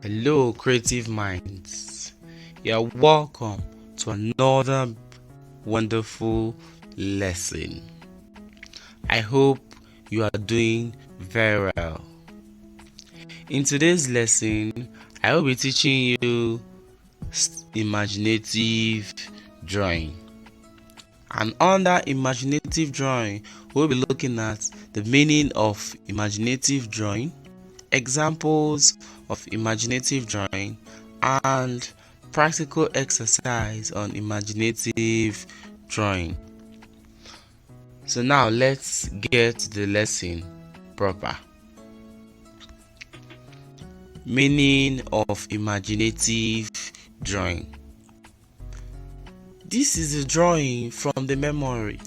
Hello, creative minds. You're welcome to another wonderful lesson. I hope you are doing very well. In today's lesson, I will be teaching you imaginative drawing. And under imaginative drawing, we'll be looking at the meaning of imaginative drawing, examples of imaginative drawing, and practical exercise on imaginative drawing. So now let's get the lesson proper. Meaning of imaginative drawing. This is a drawing from the memory.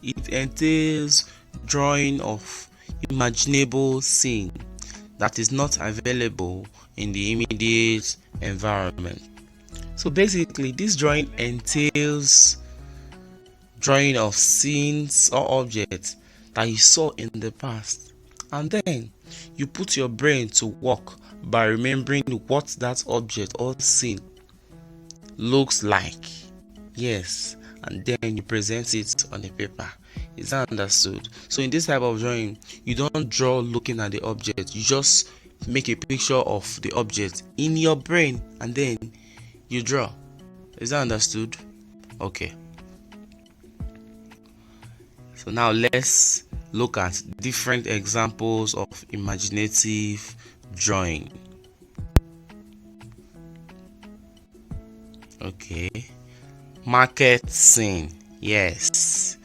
It entails drawing of imaginable scene that is not available in the immediate environment. So basically, this drawing entails drawing of scenes or objects that you saw in the past, and then you put your brain to work by remembering what that object or scene looks like. Yes, and then you present it on a paper. Is that understood? So in this type of drawing, you don't draw looking at the object, you just make a picture of the object in your brain and then you draw. Is that understood? Okay. So now let's look at different examples of imaginative drawing. Okay. Market scene. Yes.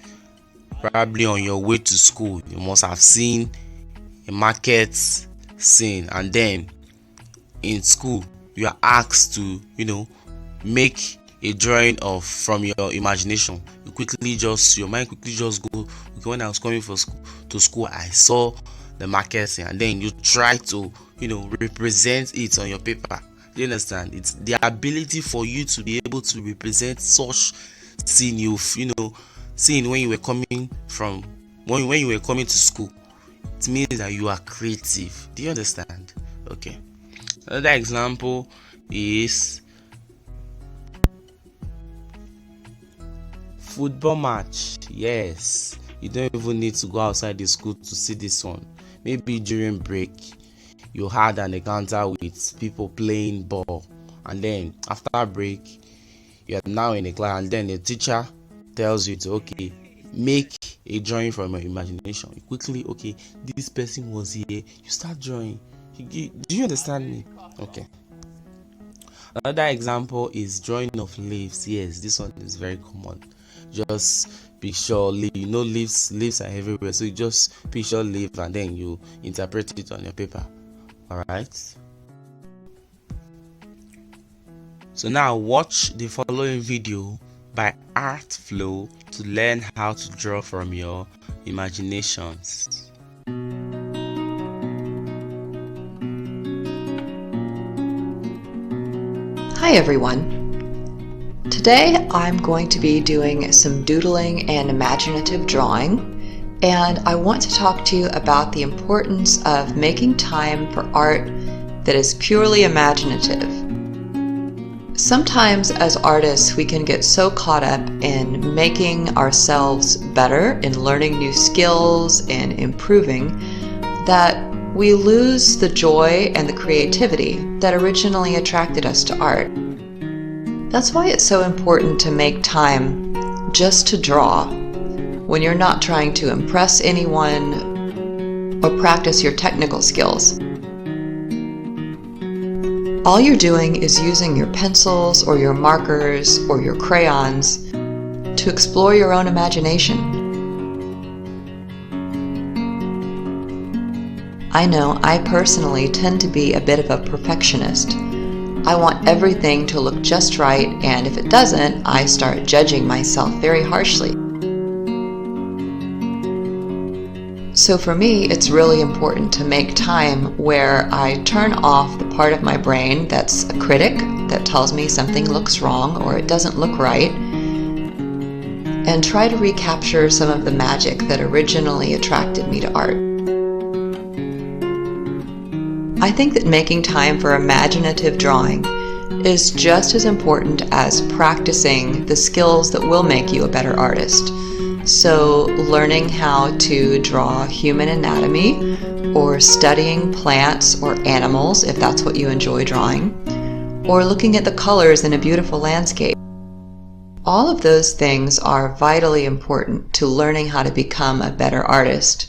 Probably on your way to school, you must have seen a market scene, and then in school you are asked to, make a drawing of from your imagination. Your mind quickly just go, okay, when I was coming to school, I saw the market scene, and then you try to, represent it on your paper. Do you understand? It's the ability for you to be able to represent such scene seen when you were coming to school. It means that you are creative. Do you understand? Okay. Another example is football match. Yes, you don't even need to go outside the school to see this one. Maybe during break you had an encounter with people playing ball, and then after break you are now in a class, and then the teacher tells you to make a drawing from your imagination. You quickly, this person was here, you start drawing. Do you understand me? Okay. Another example is drawing of leaves. Yes, this one is very common. Just picture leaf. Leaves are everywhere, so you just picture leaf and then you interpret it on your paper. Alright. So now watch the following video by Art Flow to learn how to draw from your imaginations. Hi everyone. Today I'm going to be doing some doodling and imaginative drawing, and I want to talk to you about the importance of making time for art that is purely imaginative. Sometimes as artists we can get so caught up in making ourselves better, in learning new skills and improving, that we lose the joy and the creativity that originally attracted us to art. That's why it's so important to make time just to draw when you're not trying to impress anyone or practice your technical skills. All you're doing is using your pencils or your markers or your crayons to explore your own imagination. I know I personally tend to be a bit of a perfectionist. I want everything to look just right, and if it doesn't, I start judging myself very harshly. So for me, it's really important to make time where I turn off the part of my brain that's a critic, that tells me something looks wrong or it doesn't look right, and try to recapture some of the magic that originally attracted me to art. I think that making time for imaginative drawing is just as important as practicing the skills that will make you a better artist. So, learning how to draw human anatomy, or studying plants or animals if that's what you enjoy drawing, or looking at the colors in a beautiful landscape. All of those things are vitally important to learning how to become a better artist.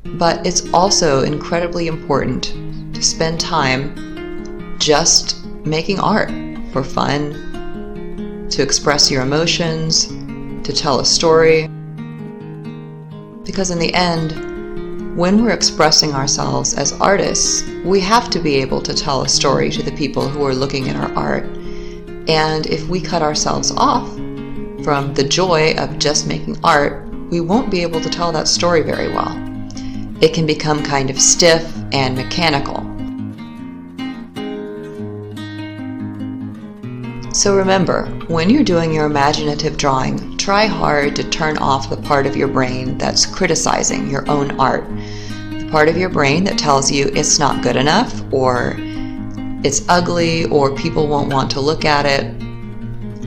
But it's also incredibly important to spend time just making art for fun, to express your emotions, to tell a story. Because in the end, when we're expressing ourselves as artists, we have to be able to tell a story to the people who are looking at our art. And if we cut ourselves off from the joy of just making art, we won't be able to tell that story very well. It can become kind of stiff and mechanical. So remember, when you're doing your imaginative drawing, try hard to turn off the part of your brain that's criticizing your own art. The part of your brain that tells you it's not good enough, or it's ugly, or people won't want to look at it.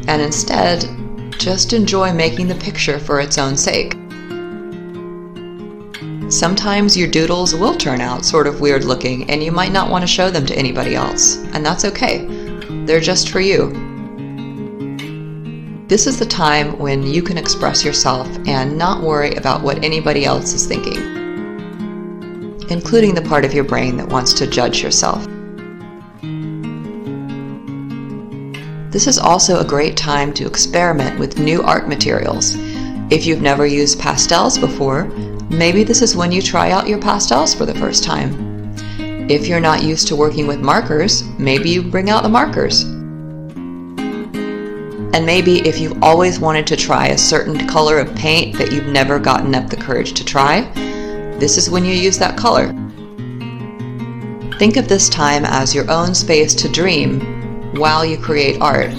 And instead, just enjoy making the picture for its own sake. Sometimes your doodles will turn out sort of weird looking and you might not want to show them to anybody else, and that's okay. They're just for you. This is the time when you can express yourself and not worry about what anybody else is thinking, including the part of your brain that wants to judge yourself. This is also a great time to experiment with new art materials. If you've never used pastels before, maybe this is when you try out your pastels for the first time. If you're not used to working with markers, maybe you bring out the markers. And maybe if you've always wanted to try a certain color of paint that you've never gotten up the courage to try, this is when you use that color. Think of this time as your own space to dream while you create art.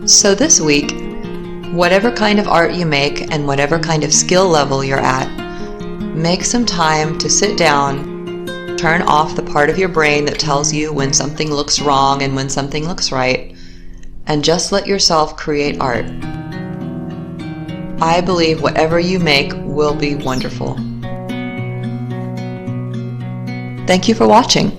So this week, whatever kind of art you make and whatever kind of skill level you're at, make some time to sit down, turn off the part of your brain that tells you when something looks wrong and when something looks right, and just let yourself create art. I believe whatever you make will be wonderful. Thank you for watching.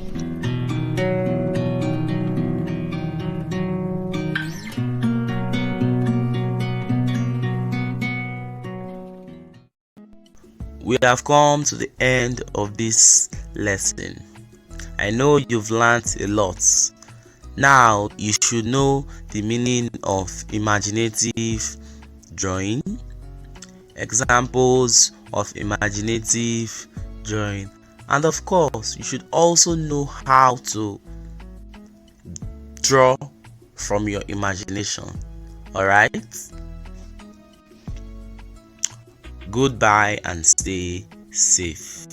We have come to the end of this lesson. I know you've learned a lot. Now you should know the meaning of imaginative drawing, examples of imaginative drawing, and of course you should also know how to draw from your imagination. Alright? Goodbye and stay safe.